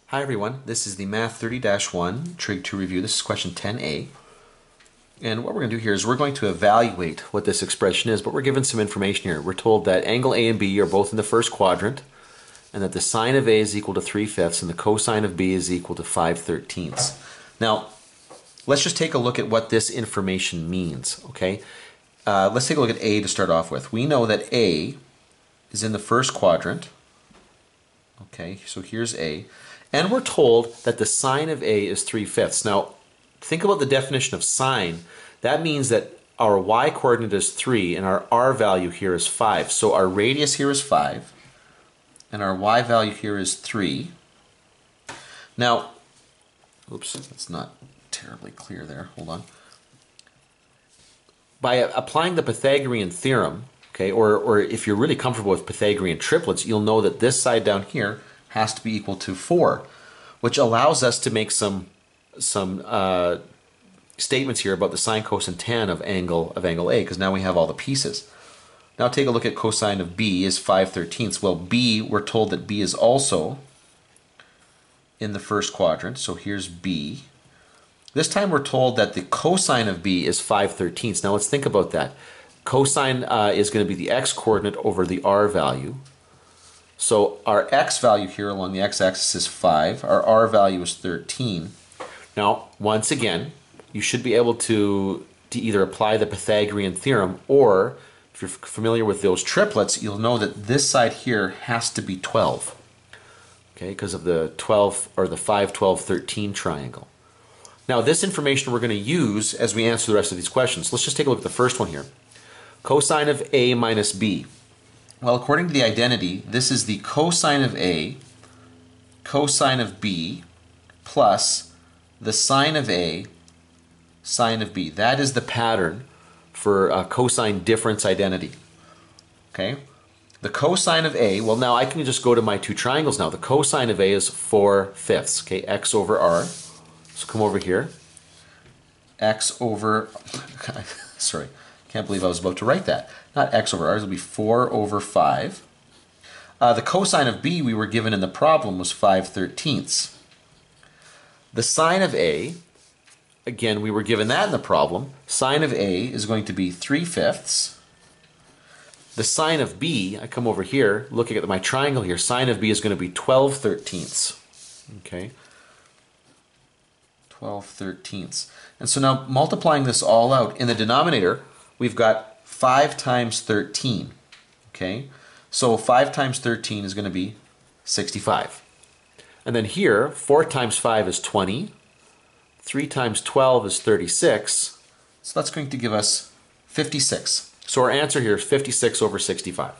Hi everyone, this is the Math 30-1 Trig 2 review. This is question 10a. And what we're going to do here is we're going to evaluate what this expression is, but we're given some information here. We're told that angle A and B are both in the first quadrant, and that the sine of A is equal to 3/5 and the cosine of B is equal to 5/13. Now, let's just take a look at what this information means, okay? Let's take a look at A to start off with. We know that A is in the first quadrant. Okay, so here's A. And we're told that the sine of A is 3/5. Now, think about the definition of sine. That means that our y-coordinate is 3 and our r value here is 5. So our radius here is 5 and our y value here is 3. Now, oops, that's not terribly clear there. Hold on. By applying the Pythagorean theorem, okay, or if you're really comfortable with Pythagorean triplets, you'll know that this side down here has to be equal to 4, which allows us to make some statements here about the sine, cosine, tan of angle A, because now we have all the pieces. Now take a look at cosine of B is 5/13. Well, B, we're told that B is also in the first quadrant, so here's B. This time we're told that the cosine of B is 5/13. Now let's think about that. Cosine is going to be the x-coordinate over the r value. So our x value here along the x-axis is 5. Our r value is 13. Now, once again, you should be able to either apply the Pythagorean theorem, or if you're familiar with those triplets, you'll know that this side here has to be 12. Okay, because of the 12 or the 5, 12, 13 triangle. Now, this information we're going to use as we answer the rest of these questions. Let's just take a look at the first one here. Cosine of A minus B. Well, according to the identity, this is the cosine of A, cosine of B, plus the sine of A, sine of B. That is the pattern for a cosine difference identity. Okay? The cosine of A, well now I can just go to my two triangles now. The cosine of A is 4/5, okay, x over r. So come over here. X over, sorry, can't believe I was about to write that. Not x over r, it'll be 4 over 5. The cosine of B we were given in the problem was 5/13. The sine of A, again, we were given that in the problem. Sine of A is going to be 3/5. The sine of B, I come over here, looking at my triangle here, sine of B is going to be 12/13. Okay, 12/13. And so now multiplying this all out, in the denominator, we've got 5 times 13. Okay, so 5 times 13 is going to be 65. And then here, 4 times 5 is 20. 3 times 12 is 36. So that's going to give us 56. So our answer here is 56 over 65.